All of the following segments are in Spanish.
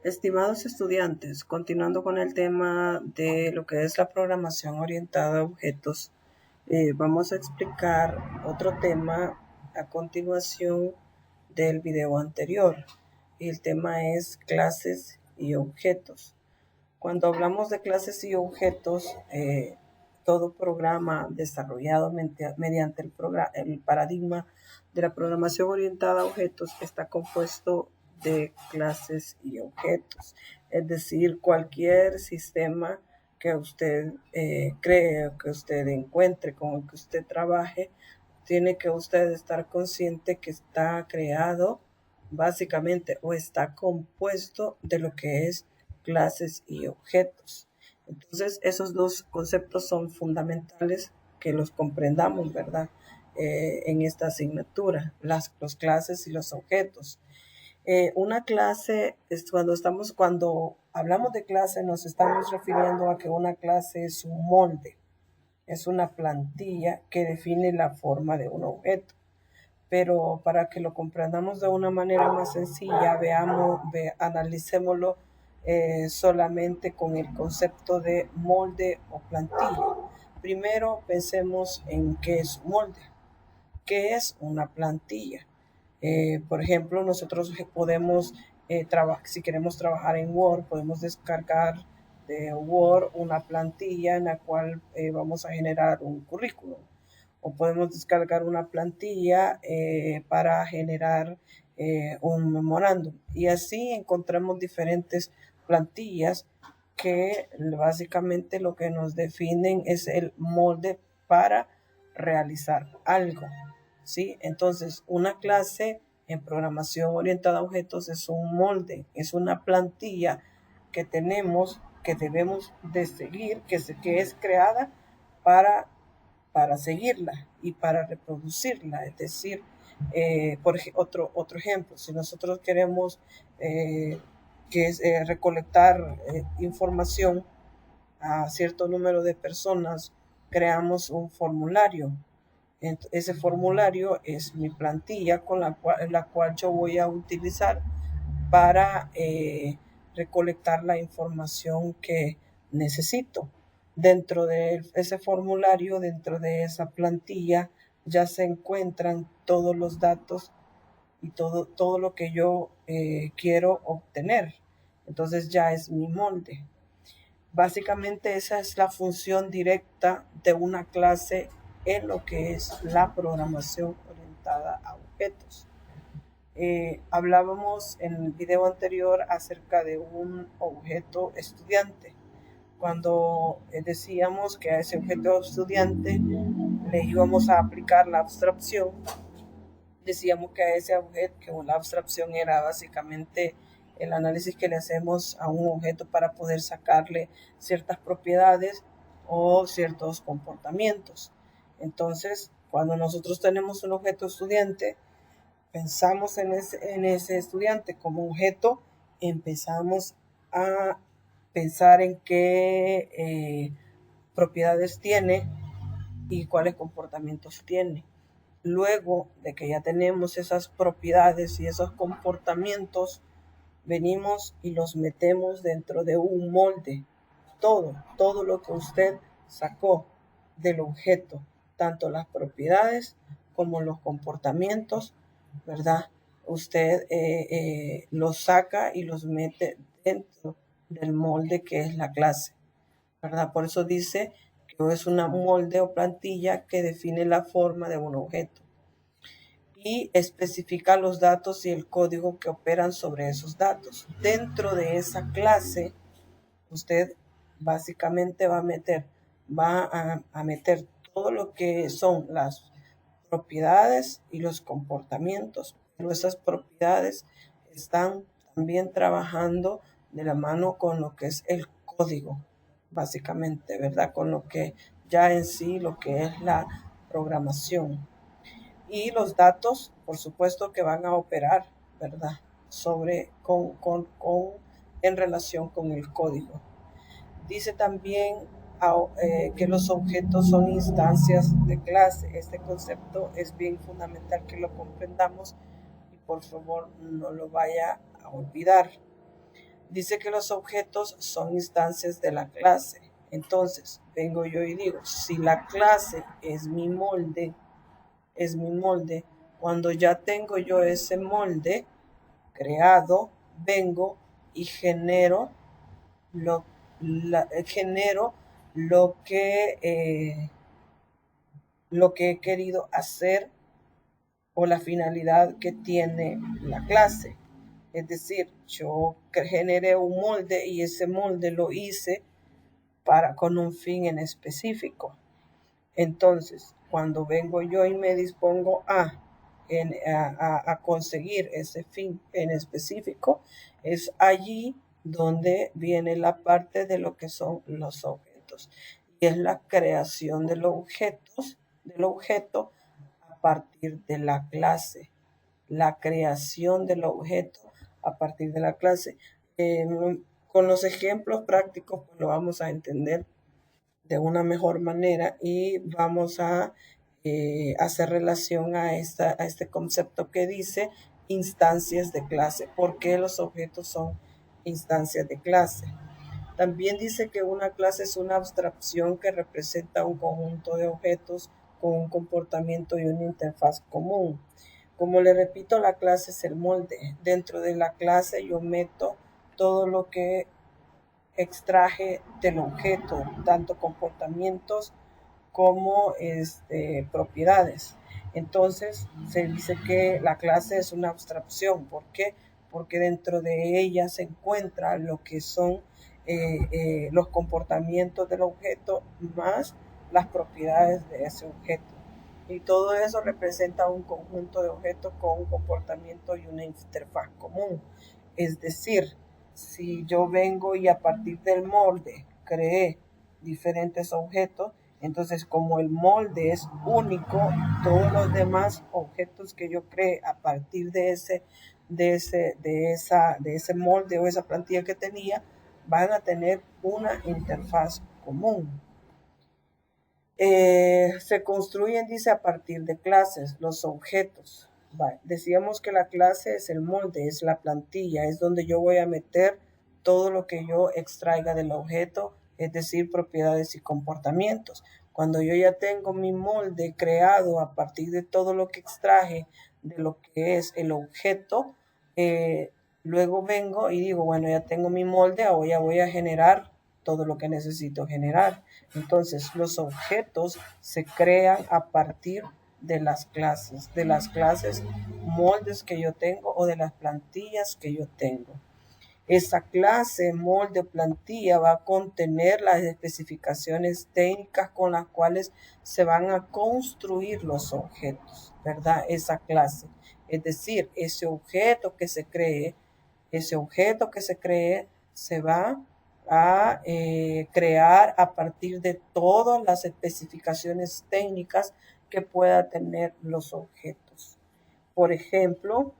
Estimados estudiantes, continuando con el tema de lo que es la programación orientada a objetos, vamos a explicar otro tema a continuación del video anterior. El tema es clases y objetos. Cuando hablamos de clases y objetos, todo programa desarrollado mediante el paradigma de la programación orientada a objetos está compuesto de clases y objetos. Es decir, cualquier sistema que usted cree o que usted encuentre, con el que usted trabaje, tiene que usted estar consciente que está creado básicamente o está compuesto de lo que es clases y objetos. Entonces, esos dos conceptos son fundamentales que los comprendamos, ¿verdad? En esta asignatura, los clases y los objetos. Una clase es cuando hablamos de clase, nos estamos refiriendo a que una clase es un molde, es una plantilla que define la forma de un objeto. Pero para que lo comprendamos de una manera más sencilla, analicémoslo solamente con el concepto de molde o plantilla. Primero pensemos en qué es un molde, qué es una plantilla. Por ejemplo, nosotros podemos, si queremos trabajar en Word, podemos descargar de Word una plantilla en la cual vamos a generar un currículum. O podemos descargar una plantilla para generar un memorándum. Y así encontramos diferentes plantillas que básicamente lo que nos definen es el molde para realizar algo, ¿sí? Entonces, una clase en programación orientada a objetos es un molde, es una plantilla que tenemos, que debemos de seguir, que es creada para seguirla y para reproducirla. Es decir, otro ejemplo, si nosotros queremos recolectar información a cierto número de personas, creamos un formulario. Ese formulario es mi plantilla con la cual yo voy a utilizar para recolectar la información que necesito. Dentro de ese formulario, dentro de esa plantilla, ya se encuentran todos los datos y todo lo que yo quiero obtener. Entonces ya es mi molde. Básicamente esa es la función directa de una clase en lo que es la programación orientada a objetos. Hablábamos en el video anterior acerca de un objeto estudiante. Cuando decíamos que a ese objeto estudiante le íbamos a aplicar la abstracción, decíamos que a ese objeto, que la abstracción era básicamente el análisis que le hacemos a un objeto para poder sacarle ciertas propiedades o ciertos comportamientos. Entonces, cuando nosotros tenemos un objeto estudiante, pensamos en ese estudiante como objeto, empezamos a pensar en qué propiedades tiene y cuáles comportamientos tiene. Luego de que ya tenemos esas propiedades y esos comportamientos, venimos y los metemos dentro de un molde. Todo lo que usted sacó del objeto, tanto las propiedades como los comportamientos, ¿verdad? Usted los saca y los mete dentro del molde que es la clase, ¿verdad? Por eso dice que es una molde o plantilla que define la forma de un objeto y especifica los datos y el código que operan sobre esos datos. Dentro de esa clase, usted básicamente va a meter todo lo que son las propiedades y los comportamientos, pero esas propiedades están también trabajando de la mano con lo que es el código, básicamente, ¿verdad? Con lo que ya en sí, lo que es la programación. Y los datos, por supuesto, que van a operar, ¿verdad? En relación con el código. Dice también que los objetos son instancias de clase. Este concepto es bien fundamental que lo comprendamos y por favor no lo vaya a olvidar. dice que los objetos son instancias de la clase. Entonces, vengo yo y digo, si la clase es mi molde, cuando ya tengo yo ese molde creado, vengo y lo, genero lo que he querido hacer o la finalidad que tiene la clase. Es decir, yo generé un molde y ese molde lo hice con un fin en específico. Entonces, cuando vengo yo y me dispongo a conseguir ese fin en específico, es allí donde viene la parte de lo que son los objetos. Y es la creación del objeto a partir de la clase. La creación del objeto a partir de la clase. Con los ejemplos prácticos pues, lo vamos a entender de una mejor manera y vamos a hacer relación a este concepto que dice instancias de clase. ¿Por qué los objetos son instancias de clase? También dice que una clase es una abstracción que representa un conjunto de objetos con un comportamiento y una interfaz común. Como le repito, la clase es el molde. Dentro de la clase yo meto todo lo que extraje del objeto, tanto comportamientos como propiedades. Entonces se dice que la clase es una abstracción. ¿Por qué? Porque dentro de ella se encuentra lo que son los comportamientos del objeto más las propiedades de ese objeto. Y todo eso representa un conjunto de objetos con un comportamiento y una interfaz común. Es decir, si yo vengo y a partir del molde creé diferentes objetos, entonces como el molde es único, todos los demás objetos que yo creé a partir de ese molde o esa plantilla que tenía, van a tener una interfaz común. Se construyen, dice, a partir de clases, los objetos. Vale. Decíamos que la clase es el molde, es la plantilla, es donde yo voy a meter todo lo que yo extraiga del objeto, es decir, propiedades y comportamientos. Cuando yo ya tengo mi molde creado a partir de todo lo que extraje de lo que es el objeto, luego vengo y digo, bueno, ya tengo mi molde, ahora ya voy a generar todo lo que necesito generar. Entonces, los objetos se crean a partir de las clases moldes que yo tengo o de las plantillas que yo tengo. Esa clase, molde o plantilla va a contener las especificaciones técnicas con las cuales se van a construir los objetos, ¿verdad? Esa clase. Es decir, ese objeto que se cree se va a crear a partir de todas las especificaciones técnicas que pueda tener los objetos. Por ejemplo,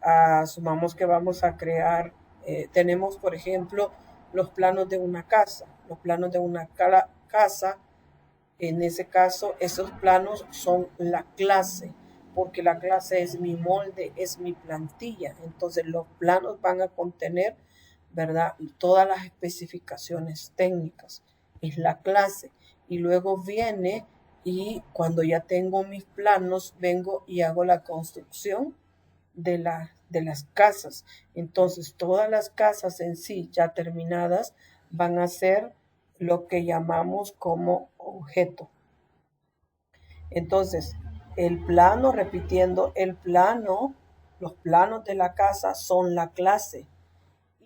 asumamos que vamos a crear, tenemos por ejemplo los planos de una casa. Los planos de una casa, en ese caso, esos planos son la clase, porque la clase es mi molde, es mi plantilla. Entonces los planos van a contener, ¿verdad?, todas las especificaciones técnicas. Es la clase. Y luego viene y cuando ya tengo mis planos, vengo y hago la construcción de las casas. Entonces, todas las casas en sí ya terminadas van a ser lo que llamamos como objeto. Entonces, repitiendo, los planos de la casa son la clase.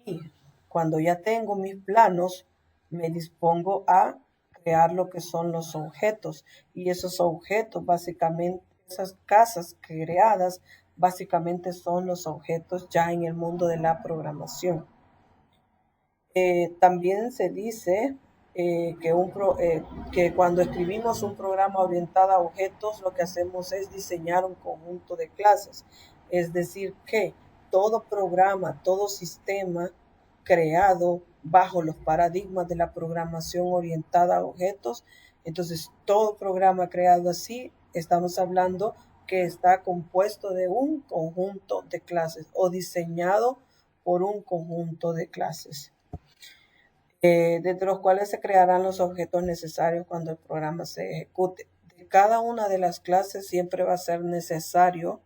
Y cuando ya tengo mis planos, me dispongo a crear lo que son los objetos. Y esos objetos, básicamente, esas casas creadas, básicamente son los objetos ya en el mundo de la programación. También se dice que cuando escribimos un programa orientado a objetos, lo que hacemos es diseñar un conjunto de clases. Es decir, que todo programa, todo sistema creado bajo los paradigmas de la programación orientada a objetos, entonces todo programa creado así, estamos hablando que está compuesto de un conjunto de clases o diseñado por un conjunto de clases, desde los cuales se crearán los objetos necesarios cuando el programa se ejecute. De cada una de las clases siempre va a ser necesario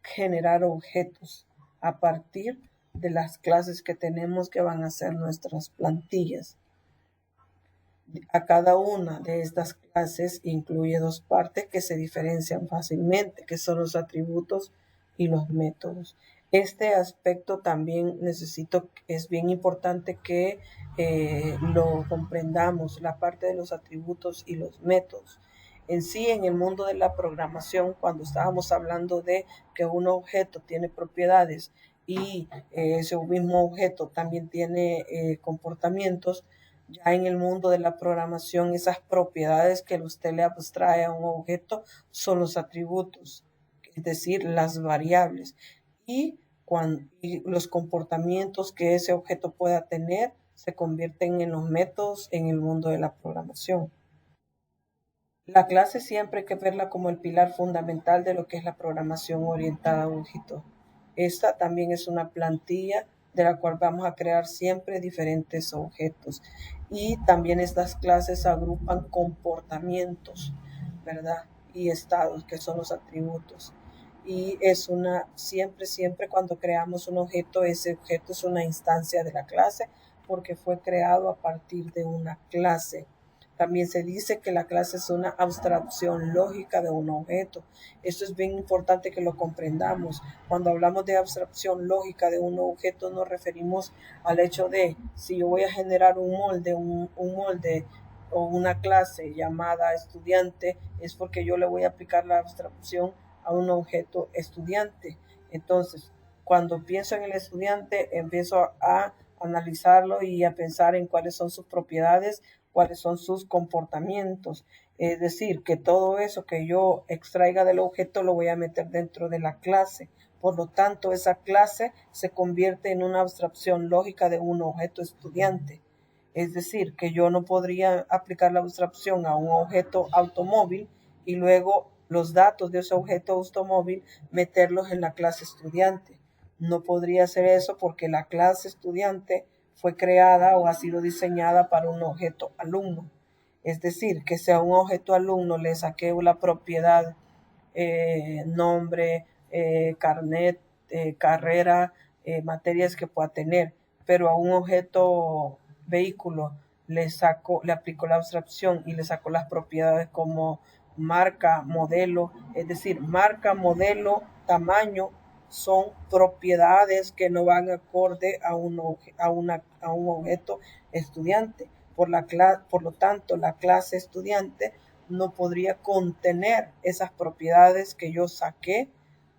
generar objetos a partir de las clases que tenemos, que van a ser nuestras plantillas. A cada una de estas clases incluye dos partes que se diferencian fácilmente, que son los atributos y los métodos. Este aspecto también es bien importante que lo comprendamos, la parte de los atributos y los métodos. En sí, en el mundo de la programación, cuando estábamos hablando de que un objeto tiene propiedades y ese mismo objeto también tiene comportamientos, ya en el mundo de la programación, esas propiedades que usted le abstrae a un objeto son los atributos, es decir, las variables. Y los comportamientos que ese objeto pueda tener se convierten en los métodos en el mundo de la programación. La clase siempre hay que verla como el pilar fundamental de lo que es la programación orientada a objetos. Esta también es una plantilla de la cual vamos a crear siempre diferentes objetos. Y también estas clases agrupan comportamientos, ¿verdad? Y estados, que son los atributos. Y siempre cuando creamos un objeto, ese objeto es una instancia de la clase porque fue creado a partir de una clase. También se dice que la clase es una abstracción lógica de un objeto. Esto es bien importante que lo comprendamos. Cuando hablamos de abstracción lógica de un objeto, nos referimos al hecho de, si yo voy a generar un molde o una clase llamada estudiante, es porque yo le voy a aplicar la abstracción a un objeto estudiante. Entonces, cuando pienso en el estudiante, empiezo a analizarlo y a pensar en cuáles son sus propiedades, cuáles son sus comportamientos. Es decir, que todo eso que yo extraiga del objeto lo voy a meter dentro de la clase. Por lo tanto, esa clase se convierte en una abstracción lógica de un objeto estudiante. Es decir, que yo no podría aplicar la abstracción a un objeto automóvil y luego los datos de ese objeto automóvil meterlos en la clase estudiante. No podría hacer eso porque la clase estudiante fue creada o ha sido diseñada para un objeto alumno. Es decir, que si a un objeto alumno le saqué la propiedad, nombre, carnet, carrera, materias que pueda tener, pero a un objeto vehículo le aplicó la abstracción y le sacó las propiedades como marca, modelo, es decir, marca, modelo, tamaño, son propiedades que no van acorde a un objeto estudiante. Por lo tanto, la clase estudiante no podría contener esas propiedades que yo saqué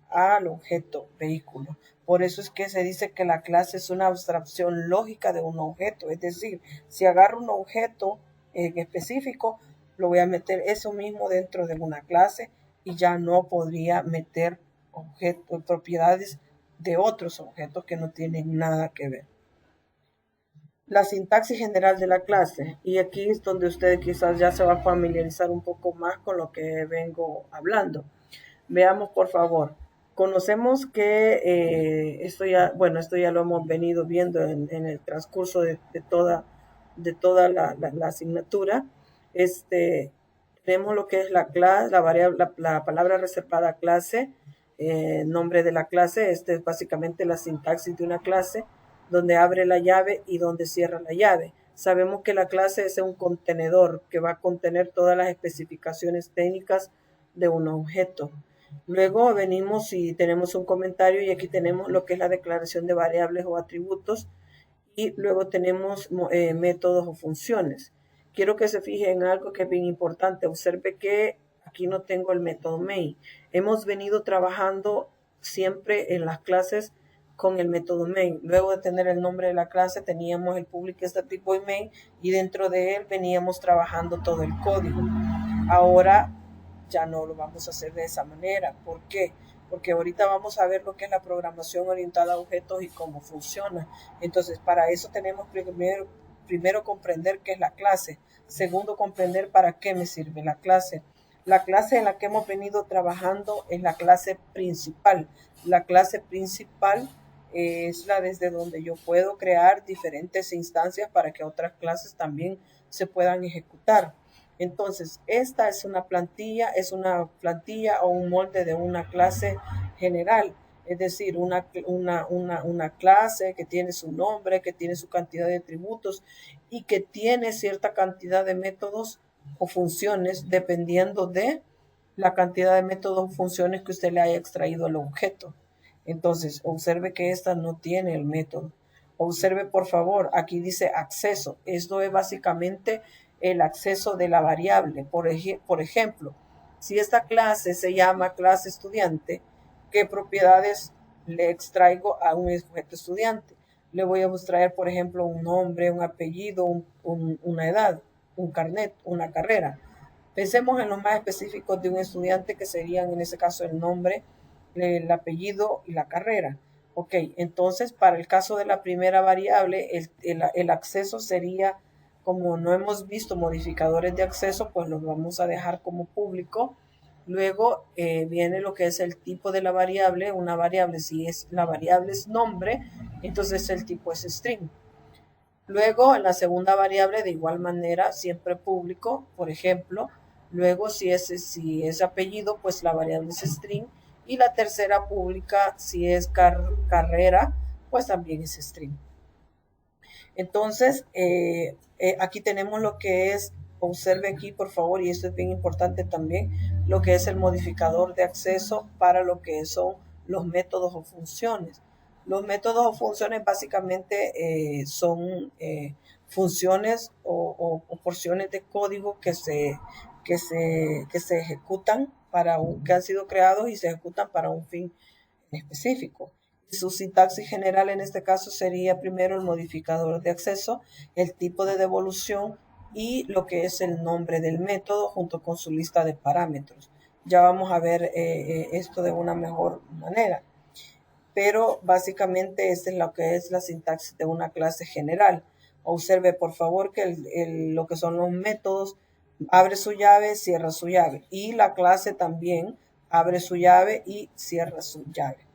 al objeto vehículo. Por eso es que se dice que la clase es una abstracción lógica de un objeto. Es decir, si agarro un objeto en específico, lo voy a meter eso mismo dentro de una clase y ya no podría meter propiedades de otros objetos que no tienen nada que ver. La sintaxis general de la clase, y aquí es donde usted quizás ya se va a familiarizar un poco más con lo que vengo hablando. Veamos, por favor. Conocemos que esto ya lo hemos venido viendo en el transcurso de toda la asignatura. Tenemos lo que es la clase, la palabra reservada clase, nombre de la clase. Este es básicamente la sintaxis de una clase, donde abre la llave y donde cierra la llave. Sabemos que la clase es un contenedor que va a contener todas las especificaciones técnicas de un objeto. Luego venimos y tenemos un comentario y aquí tenemos lo que es la declaración de variables o atributos y luego tenemos métodos o funciones. Quiero que se fije en algo que es bien importante. Observe que aquí no tengo el método main. Hemos venido trabajando siempre en las clases con el método main. Luego de tener el nombre de la clase teníamos el public, static void main y dentro de él veníamos trabajando todo el código. Ahora ya no lo vamos a hacer de esa manera. ¿Por qué? Porque ahorita vamos a ver lo que es la programación orientada a objetos y cómo funciona. Entonces, para eso tenemos primero comprender qué es la clase. Segundo, comprender para qué me sirve la clase. La clase en la que hemos venido trabajando es la clase principal. La clase principal es la desde donde yo puedo crear diferentes instancias para que otras clases también se puedan ejecutar. Entonces, esta es una plantilla o un molde de una clase general, es decir, una clase que tiene su nombre, que tiene su cantidad de atributos y que tiene cierta cantidad de métodos o funciones dependiendo de la cantidad de métodos o funciones que usted le haya extraído al objeto. Entonces, observe que esta no tiene el método. Observe, por favor, aquí dice acceso. Esto es básicamente el acceso de la variable. Por ejemplo, si esta clase se llama clase estudiante, ¿qué propiedades le extraigo a un objeto estudiante? Le voy a extraer, por ejemplo, un nombre, un apellido, una edad, un carnet, una carrera. Pensemos en los más específicos de un estudiante, que serían en ese caso el nombre, el apellido y la carrera. Ok, entonces para el caso de la primera variable, el acceso sería, como no hemos visto modificadores de acceso, pues los vamos a dejar como público. Luego viene lo que es el tipo de la variable. Una variable, si es la variable es nombre, entonces el tipo es string. Luego, en la segunda variable, de igual manera, siempre público, por ejemplo. Luego, si es apellido, pues la variable es string. Y la tercera pública, si es carrera, pues también es string. Entonces, aquí tenemos lo que es, observe aquí, por favor, y esto es bien importante también, lo que es el modificador de acceso para lo que son los métodos o funciones. Los métodos o funciones básicamente son funciones o porciones de código que se ejecutan que han sido creados y se ejecutan para un fin específico. Su sintaxis general en este caso sería primero el modificador de acceso, el tipo de devolución y lo que es el nombre del método junto con su lista de parámetros. Ya vamos a ver esto de una mejor manera. Pero básicamente esta es lo que es la sintaxis de una clase general. Observe por favor que lo que son los métodos, abre su llave, cierra su llave. Y la clase también abre su llave y cierra su llave.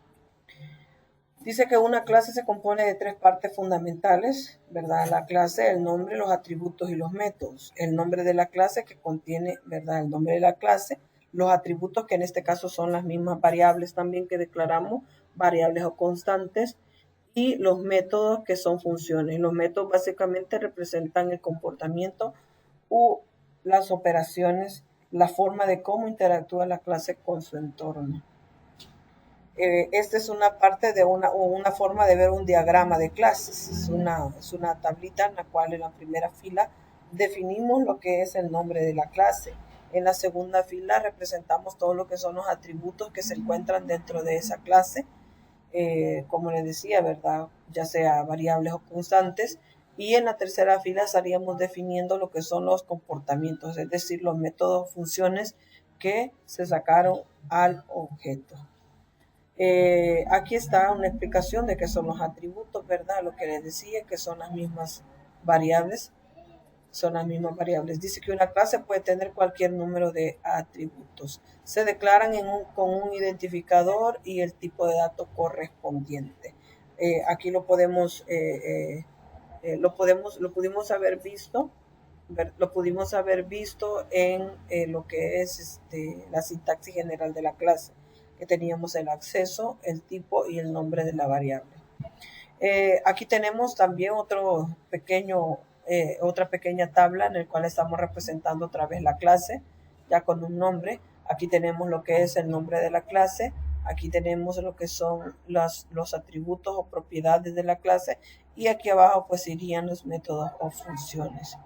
Dice que una clase se compone de tres partes fundamentales, ¿verdad? La clase, el nombre, los atributos y los métodos. El nombre de la clase que contiene, ¿verdad? El nombre de la clase, los atributos que en este caso son las mismas variables también que declaramos, variables o constantes, y los métodos que son funciones. Los métodos básicamente representan el comportamiento u las operaciones, la forma de cómo interactúa la clase con su entorno. Esta es una parte de una forma de ver un diagrama de clases. Es una tablita en la cual en la primera fila definimos lo que es el nombre de la clase. En la segunda fila representamos todo lo que son los atributos que se encuentran dentro de esa clase, como les decía, ¿verdad? Ya sea variables o constantes. Y en la tercera fila estaríamos definiendo lo que son los comportamientos, es decir, los métodos, funciones que se sacaron al objeto. Aquí está una explicación de qué son los atributos, ¿verdad? Lo que les decía, que son las mismas variables. Son las mismas variables. Dice que una clase puede tener cualquier número de atributos. Se declaran con un identificador y el tipo de dato correspondiente. Aquí lo pudimos haber visto en lo que es la sintaxis general de la clase, que teníamos el acceso, el tipo y el nombre de la variable. Aquí tenemos también otra pequeña tabla en la cual estamos representando otra vez la clase, ya con un nombre. Aquí tenemos lo que es el nombre de la clase. Aquí tenemos lo que son los atributos o propiedades de la clase. Y aquí abajo pues irían los métodos o funciones.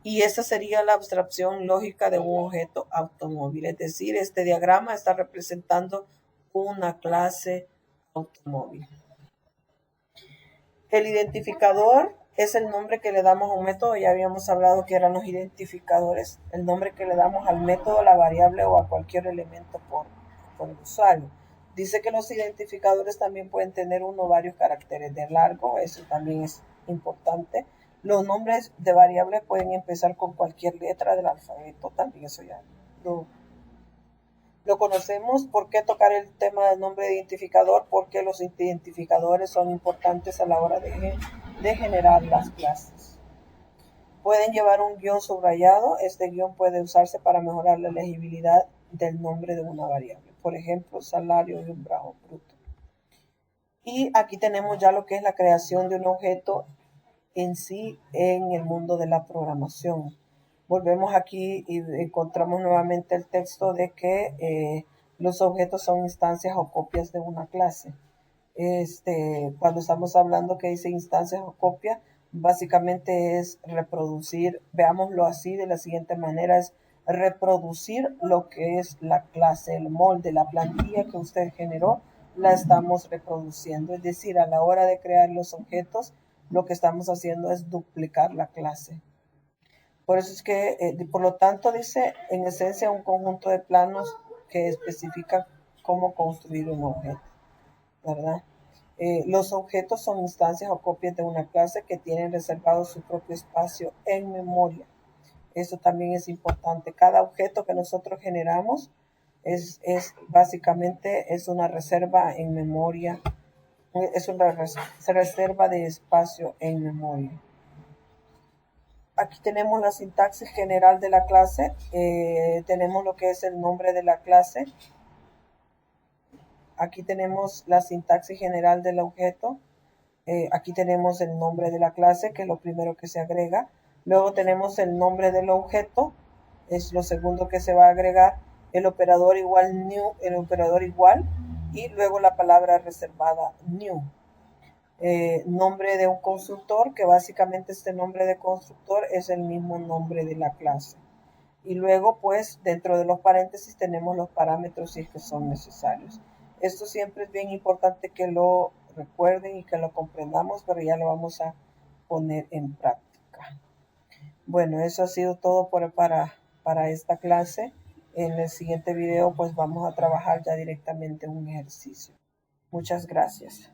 Y esa sería la abstracción lógica de un objeto automóvil. Es decir, este diagrama está representando una clase automóvil. El identificador es el nombre que le damos a un método. Ya habíamos hablado que eran los identificadores. El nombre que le damos al método, a la variable o a cualquier elemento por el usuario. Dice que los identificadores también pueden tener uno o varios caracteres de largo. Eso también es importante. Los nombres de variables pueden empezar con cualquier letra del alfabeto. También eso ya Lo conocemos. ¿Por qué tocar el tema del nombre identificador? Porque los identificadores son importantes a la hora de generar las clases. Pueden llevar un guión subrayado. Este guión puede usarse para mejorar la legibilidad del nombre de una variable. Por ejemplo, salario de un trabajo bruto. Y aquí tenemos ya lo que es la creación de un objeto en sí en el mundo de la programación. Volvemos aquí y encontramos nuevamente el texto de que los objetos son instancias o copias de una clase. Cuando estamos hablando que dice instancias o copias, básicamente es reproducir, veámoslo así de la siguiente manera, es reproducir lo que es la clase, el molde, la plantilla que usted generó, la estamos reproduciendo. Es decir, a la hora de crear los objetos, lo que estamos haciendo es duplicar la clase. Por eso es que, por lo tanto, dice en esencia un conjunto de planos que especifica cómo construir un objeto, ¿verdad? Los objetos son instancias o copias de una clase que tienen reservado su propio espacio en memoria. Eso también es importante. Cada objeto que nosotros generamos es básicamente es una reserva en memoria, es una reserva de espacio en memoria. Aquí tenemos la sintaxis general de la clase. Tenemos lo que es el nombre de la clase. Aquí tenemos la sintaxis general del objeto. Aquí tenemos el nombre de la clase, que es lo primero que se agrega. Luego tenemos el nombre del objeto, es lo segundo que se va a agregar. El operador igual new, el operador igual, y luego la palabra reservada new. Nombre de un constructor, que básicamente este nombre de constructor es el mismo nombre de la clase. Y luego, pues, dentro de los paréntesis tenemos los parámetros si es que son necesarios. Esto siempre es bien importante que lo recuerden y que lo comprendamos, pero ya lo vamos a poner en práctica. Bueno, eso ha sido todo para esta clase. En el siguiente video, pues, vamos a trabajar ya directamente un ejercicio. Muchas gracias.